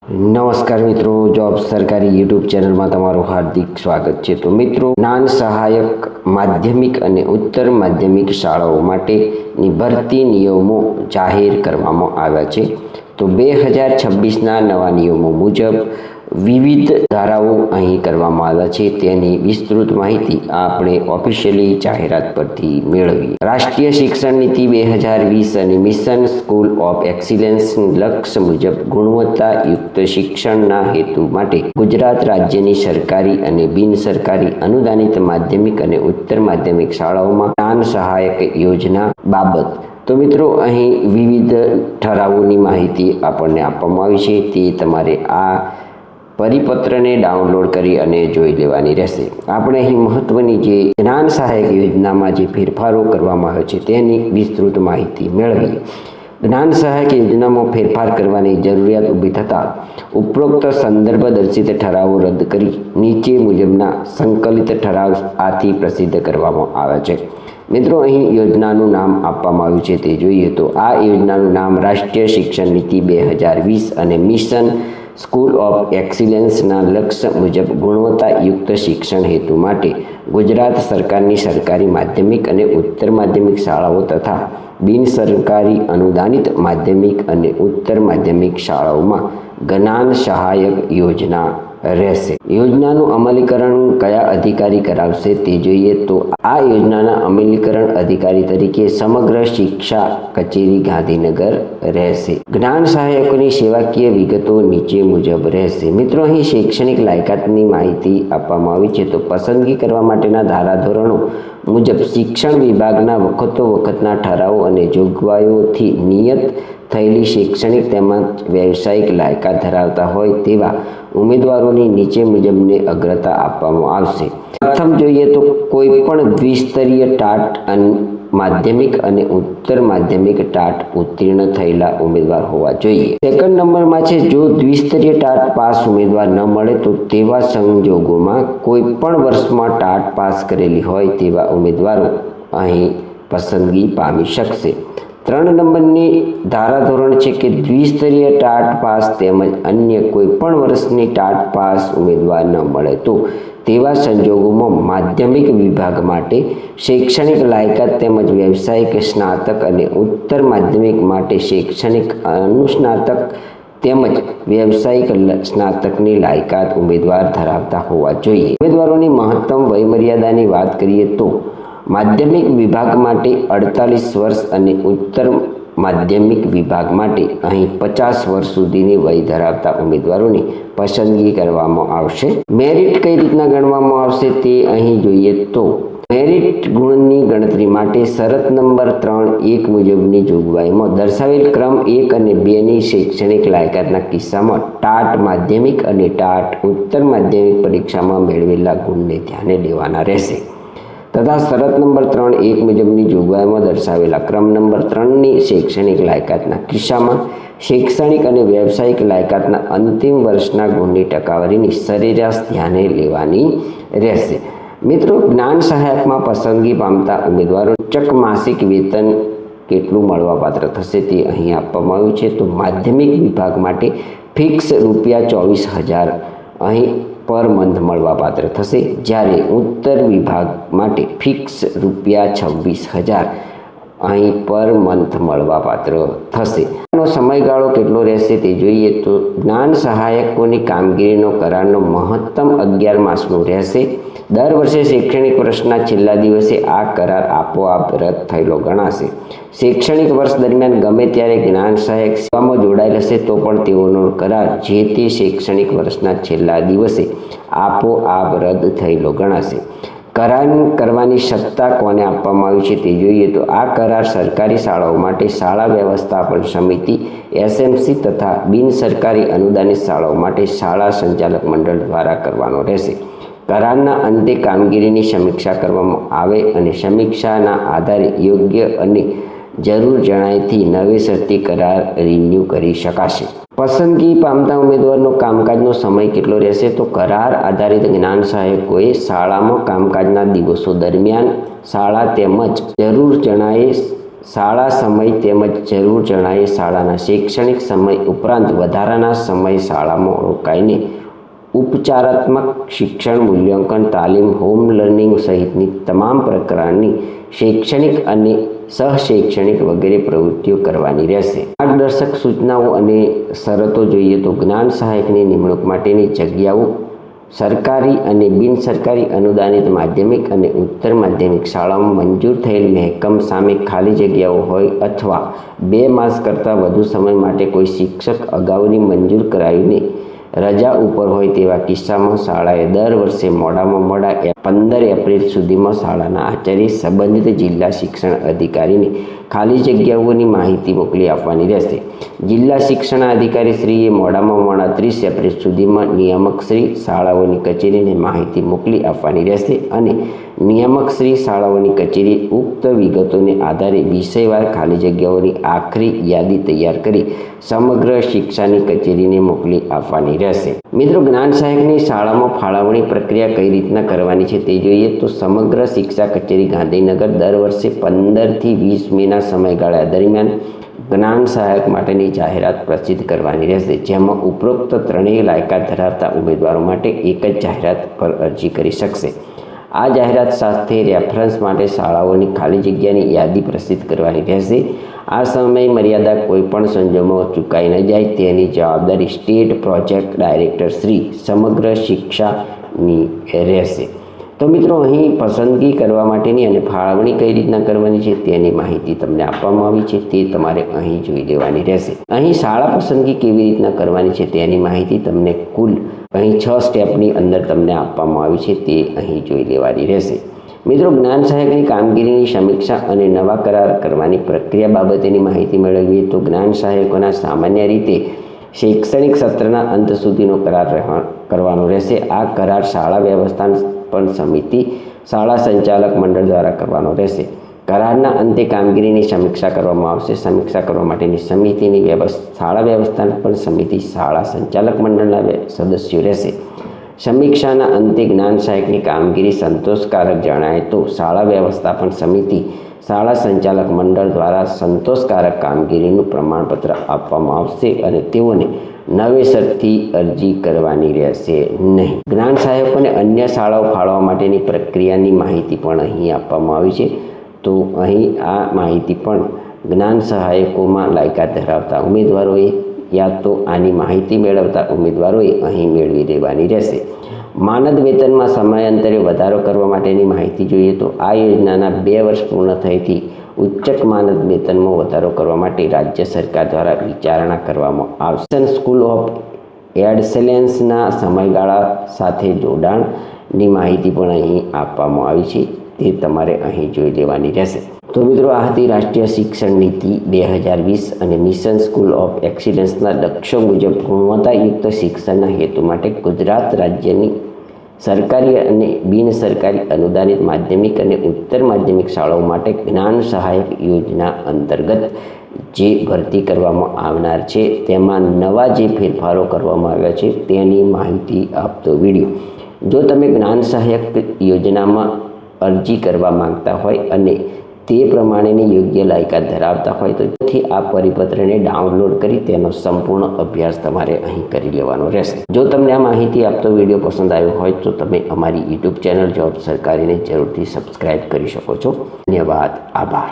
નમસ્કાર મિત્રો, જોબ સરકારી યુટ્યુબ ચેનલમાં તમારું હાર્દિક સ્વાગત છે। તો મિત્રો, જ્ઞાન સહાયક માધ્યમિક અને ઉચ્ચતર માધ્યમિક શાળાઓ માટેની ભરતી નિયમો જાહેર કરવામાં આવ્યા છે। તો 2026ના નવા નિયમો મુજબ વિવિધ ધારાઓ અહીં કરવામાં આવ્યા છે, તેની વિસ્તૃત માહિતી આપણે ઓફિશિયલી જાહેરાત પરથી મેળવી। રાષ્ટ્રીય શિક્ષણ નીતિ 2020 અને મિશન સ્કૂલ ઓફ એક્સિલન્સના લક્ષ્ય મુજબ ગુણવત્તાયુક્ત શિક્ષણના હેતુ માટે ગુજરાત રાજ્યની સરકારી અને બિન સરકારી અનુદાનિત માધ્યમિક અને ઉચ્ચતર માધ્યમિક શાળાઓમાં જ્ઞાન સહાયક યોજના બાબત તો મિત્રો, અહીં વિવિધ ઠરાવોની માહિતી આપણને આપવામાં આવી છે। તે તમારે આ પરિપત્રને ડાઉનલોડ કરી અને જોઈ લેવાની રહેશે। આપણે અહીં મહત્વની જે જ્ઞાન સહાયક યોજનામાં જે ફેરફારો કરવામાં આવ્યો છે તેની વિસ્તૃત માહિતી મેળવીએ। જ્ઞાન સહાયક યોજનામાં ફેરફાર કરવાની જરૂરિયાત ઊભી થતાં ઉપરોક્ત સંદર્ભ દર્શિત ઠરાવો રદ કરી નીચે મુજબના સંકલિત ઠરાવ આથી પ્રસિદ્ધ કરવામાં આવ્યા છે। મિત્રો, અહીં યોજનાનું નામ આપવામાં આવ્યું છે તે જોઈએ તો આ યોજનાનું નામ રાષ્ટ્રીય શિક્ષણ નીતિ 2020 અને મિશન સ્કૂલ ઓફ એક્સિલન્સના લક્ષ્ય મુજબ ગુણવત્તાયુક્ત શિક્ષણ હેતુ માટે ગુજરાત સરકારની સરકારી માધ્યમિક અને ઉચ્ચતર માધ્યમિક શાળાઓ તથા બિન સરકારી અનુદાનિત માધ્યમિક અને ઉચ્ચતર માધ્યમિક શાળાઓમાં જ્ઞાન સહાયક યોજના રહેશે। યોજનાનું અમલીકરણ કયા અધિકારી કરાવશે તે જોઈએ તો આ યોજનાના અમલીકરણ અધિકારી તરીકે સમગ્ર શિક્ષા કચેરી ગાંધીનગર રહેશે। જ્ઞાન સહાયકોની સેવાકીય વિગતો નીચે મુજબ રહેશે। મિત્રો, અહીં શૈક્ષણિક લાયકાતની માહિતી આપવામાં આવી છે। તો પસંદગી કરવા માટેના ધારાધોરણો મુજબ શિક્ષણ વિભાગના વખતોવખતના ઠરાવો અને જોગવાઈઓથી નિયત થયેલી શૈક્ષણિક તેમજ વ્યવસાયિક લાયકાત ધરાવતા હોય તેવા ઉમેદવારોની નીચે મુજબને અગ્રતા આપવામાં આવશે। પ્રથમ જોઈએ તો કોઈ પણ દ્વિસ્તરીય ટાટ માધ્યમિક અને ઉચ્ચતર માધ્યમિક ટાટ ઉત્તીર્ણ થયેલા ઉમેદવાર હોવા જોઈએ। સેકન્ડ નંબરમાં છે, જો દ્વિસ્તરીય ટાટ પાસ ઉમેદવાર ન મળે તો તેવા સંજોગોમાં કોઈ પણ વર્ષમાં ટાટ પાસ કરેલી હોય તેવા ઉમેદવારો અહીં પસંદગી પામી શકશે। 3 નંબરની ધારાધોરણ છે કે દ્વિસ્તરીય ટાટ પાસ તેમજ અન્ય કોઈ પણ વર્ષની ટાટ પાસ ઉમેદવાર ન મળે તો તેવા સંજોગોમાં માધ્યમિક વિભાગ માટે શૈક્ષણિક લાયકાત તેમજ વ્યવસાયિક સ્નાતક અને ઉચ્ચતર માધ્યમિક માટે શૈક્ષણિક અનુસ્નાતક તેમજ વ્યવસાયિક સ્નાતકની લાયકાત ઉમેદવાર ધરાવતા હોવા જોઈએ। ઉમેદવારોની મહત્તમ વયમર્યાદાની વાત કરીએ તો માધ્યમિક વિભાગ માટે 48 વર્ષ અને ઉચ્ચતર માધ્યમિક વિભાગ માટે અહીં 50 વર્ષ સુધીની વય ધરાવતા ઉમેદવારોની પસંદગી કરવામાં આવશે। મેરિટ કઈ રીતના ગણવામાં આવશે તે અહીં જોઈએ તો મેરિટ ગુણની ગણતરી માટે શરત નંબર 3.1 મુજબની જોગવાઈમાં દર્શાવેલ ક્રમ 1 અને 2ની શૈક્ષણિક લાયકાતના કિસ્સામાં ટાટ માધ્યમિક અને ટાટ ઉચ્ચતર માધ્યમિક પરીક્ષામાં મેળવેલા ગુણને ધ્યાને લેવાના રહેશે તથા શરત નંબર 3.1 મુજબની જોગવાઈમાં દર્શાવેલા ક્રમ નંબર 3ની શૈક્ષણિક લાયકાતના કિસ્સામાં શૈક્ષણિક અને વ્યવસાયિક લાયકાતના અંતિમ વર્ષના ગુણની ટકાવારીની સરેરાશ ધ્યાને લેવાની રહેશે। મિત્રો, જ્ઞાન સહાયકમાં પસંદગી પામતા ઉમેદવારો ચક માસિક વેતન કેટલું મળવાપાત્ર થશે તે અહીં આપવામાં આવ્યું છે। તો માધ્યમિક વિભાગ માટે ફિક્સ ₹24,000 અહીં પર મંથ મળવાપાત્ર થશે, જ્યારે ઉચ્ચતર વિભાગ માટે ફિક્સ ₹26,000 અહીં પર મંથ મળવાપાત્ર થશે। આનો સમયગાળો કેટલો રહેશે તે જોઈએ તો જ્ઞાન સહાયકોની કામગીરીનો કરારનો મહત્તમ 11 માસનો રહેશે। દર વર્ષે શૈક્ષણિક વર્ષના છેલ્લા દિવસે આ કરાર આપોઆપ રદ થયેલો ગણાશે। શૈક્ષણિક વર્ષ દરમિયાન ગમે ત્યારે જ્ઞાન સહાયક સેવામાં જોડાયેલ હશે તો પણ તેઓનો કરાર જે તે શૈક્ષણિક વર્ષના છેલ્લા દિવસે આપોઆપ રદ થયેલો ગણાશે। કરાર કરવાની સત્તા કોને આપવામાં આવી છે તે જોઈએ તો આ કરાર સરકારી શાળાઓ માટે શાળા વ્યવસ્થાપન સમિતિ SMC તથા બિન સરકારી અનુદાનિત શાળાઓ માટે શાળા સંચાલક મંડળ દ્વારા કરવાનો રહેશે। કરારના અંતે કામગીરીની સમીક્ષા કરવામાં આવે અને સમીક્ષાના આધારે યોગ્ય અને જરૂર જણાયથી નવેસરથી કરાર રિન્યૂ કરી શકાશે। પસંદગી પામતા ઉમેદવારનો કામકાજનો સમય કેટલો રહેશે તો કરાર આધારિત જ્ઞાન સહાયકોએ શાળામાં કામકાજના દિવસો દરમિયાન શાળા તેમજ જરૂર જણાયે શાળા સમય તેમજ જરૂર જણાય શાળાના શૈક્ષણિક સમય ઉપરાંત વધારાના સમય શાળામાં રોકાઈને ઉપચારાત્મક શિક્ષણ, મૂલ્યાંકન, તાલીમ, હોમ લર્નિંગ સહિતની તમામ પ્રકારની શૈક્ષણિક અને સહશૈક્ષણિક વગેરે પ્રવૃત્તિઓ કરવાની રહેશે. માર્ગદર્શક સૂચનાઓ અને શરતો જોઈએ તો જ્ઞાન સહાયકની નિમણૂક માટેની જગ્યાઓ સરકારી અને બિનસરકારી અનુદાનિત માધ્યમિક અને ઉચ્ચતર માધ્યમિક શાળાઓમાં મંજૂર થયેલ મહેકમ સામે ખાલી જગ્યાઓ હોય અથવા 2 માસ કરતાં વધુ સમય માટે કોઈ શિક્ષક અગાઉની મંજૂર કરાવીને રજા ઉપર હોય તેવા કિસ્સામાં શાળાએ દર વર્ષે મોડામાં મોડા 15 એપ્રિલ સુધીમાં શાળાના આચાર્ય સંબંધિત જિલ્લા શિક્ષણ અધિકારીને ખાલી જગ્યાઓની માહિતી મોકલી આપવાની રહેશે. જિલ્લા શિક્ષણ અધિકારી શ્રીએ મોડામાં મોડા 30 એપ્રિલ સુધીમાં નિયામક શ્રી શાળાઓની કચેરીને માહિતી મોકલી આપવાની રહેશે અને નિયામક શ્રી શાળાઓની કચેરી ઉક્ત વિગતોને આધારે વિષયવાર ખાલી જગ્યાઓની આખરી યાદી તૈયાર કરી સમગ્ર શિક્ષાની કચેરીને મોકલી આપવાની રહેશે. મિત્રો, જ્ઞાન સહાયકની શાળામાં ફાળવણી પ્રક્રિયા કઈ રીતના કરવાની છે તે જોઈએ તો સમગ્ર શિક્ષા કચેરી ગાંધીનગર દર વર્ષે 15 થી 20 મેના સમયગાળા દરમિયાન જ્ઞાન સહાયક માટેની જાહેરાત પ્રસિદ્ધ કરવાની રહેશે, જેમાં ઉપરોક્ત ત્રણેય લાયકાત ધરાવતા ઉમેદવારો માટે એક જ જાહેરાત પર અરજી કરી શકશે. આ જાહેરાત સાથે રેફરન્સ માટે શાળાઓની ખાલી જગ્યાની યાદી પ્રસિદ્ધ કરવાની રહેશે. આ સમય મર્યાદા કોઈપણ સંજોગોમાં ચૂકાઈ ન જાય તેની જવાબદારી સ્ટેટ પ્રોજેક્ટ ડાયરેક્ટર શ્રી સમગ્ર શિક્ષાની રહેશે. તો મિત્રો, અહીં પસંદગી કરવા માટેની અને ફાળવણી કઈ રીતના કરવાની છે તેની માહિતી તમને આપવામાં આવી છે, તે તમારે અહીં જોઈ લેવાની રહેશે. અહીં શાળા પસંદગી કેવી રીતના કરવાની છે તેની માહિતી તમને કુલ અહીં 6 સ્ટેપની અંદર તમને આપવામાં આવી છે, તે અહીં જોઈ લેવાની રહેશે. મિત્રો, જ્ઞાન સહાયકની કામગીરીની સમીક્ષા અને નવા કરાર કરવાની પ્રક્રિયા બાબતેની માહિતી મેળવીએ તો જ્ઞાન સહાયકોના સામાન્ય રીતે શૈક્ષણિક સત્રના અંત સુધીનો કરાર કરવાનો રહેશે. આ કરાર શાળા વ્યવસ્થાપન સમિતિ, શાળા સંચાલક મંડળ દ્વારા કરવાનો રહેશે. કરારના અંતે કામગીરીની સમીક્ષા કરવામાં આવશે. સમીક્ષા કરવા માટેની સમિતિની શાળા વ્યવસ્થાપન સમિતિ શાળા સંચાલક મંડળના સદસ્યો રહેશે. સમીક્ષાના અંતે જ્ઞાન સહાયકની કામગીરી સંતોષકારક જણાય તો શાળા વ્યવસ્થાપન સમિતિ શાળા સંચાલક મંડળ દ્વારા સંતોષકારક કામગીરીનું પ્રમાણપત્ર આપવામાં આવશે અને તેઓને નવેસરથી અરજી કરવાની રહેશે નહીં. જ્ઞાન સહાયકોને અન્ય શાળાઓ ફાળવવા માટેની પ્રક્રિયાની માહિતી પણ અહીં આપવામાં આવી છે. તો અહીં આ માહિતી પણ જ્ઞાન સહાયકોમાં લાયકાત ધરાવતા ઉમેદવારોએ યા તો આની માહિતી મેળવતા ઉમેદવારોએ અહીં મેળવી લેવાની રહેશે. માનદ વેતનમાં સમયાંતરે વધારો કરવા માટેની માહિતી જોઈએ તો આ યોજનાના 2 વર્ષ પૂર્ણ થયેથી ઉચ્ચક માનદ વેતનમાં વધારો કરવા માટે રાજ્ય સરકાર દ્વારા વિચારણા કરવામાં આવશે. સ્કૂલ ઓફ એક્સેલન્સના સમયગાળા સાથે જોડાણની માહિતી પણ અહીં આપવામાં આવી છે, તે તમારે અહીં જોઈ લેવાની રહેશે. તો મિત્રો, આ હતી રાષ્ટ્રીય શિક્ષણ નીતિ 2020 અને મિશન સ્કૂલ ઓફ એક્સિલન્સના લક્ષ્યો મુજબ ગુણવત્તાયુક્ત શિક્ષણના હેતુ માટે ગુજરાત રાજ્યની સરકારી અને બિનસરકારી અનુદાનિત માધ્યમિક અને ઉચ્ચતર માધ્યમિક શાળાઓ માટે જ્ઞાન સહાયક યોજના અંતર્ગત જે ભરતી કરવામાં આવનાર છે તેમાં નવા જે ફેરફારો કરવામાં આવ્યા છે તેની માહિતી આપતો વિડીયો. જો તમે જ્ઞાન સહાયક યોજનામાં અરજી કરવા માંગતા હોય અને તે પ્રમાણેની યોગ્ય લાયકાત ધરાવતા હોય તો આ પરિપત્રને ડાઉનલોડ કરી તેનો સંપૂર્ણ અભ્યાસ તમારે અહીં કરી લેવાનો રહેશે. જો તમને આ માહિતી આપતો વિડીયો પસંદ આવ્યો હોય તો તમે અમારી યુટ્યુબ ચેનલ જોબ સરકારીને જરૂરથી સબસ્ક્રાઈબ કરી શકો છો. ધન્યવાદ, આભાર.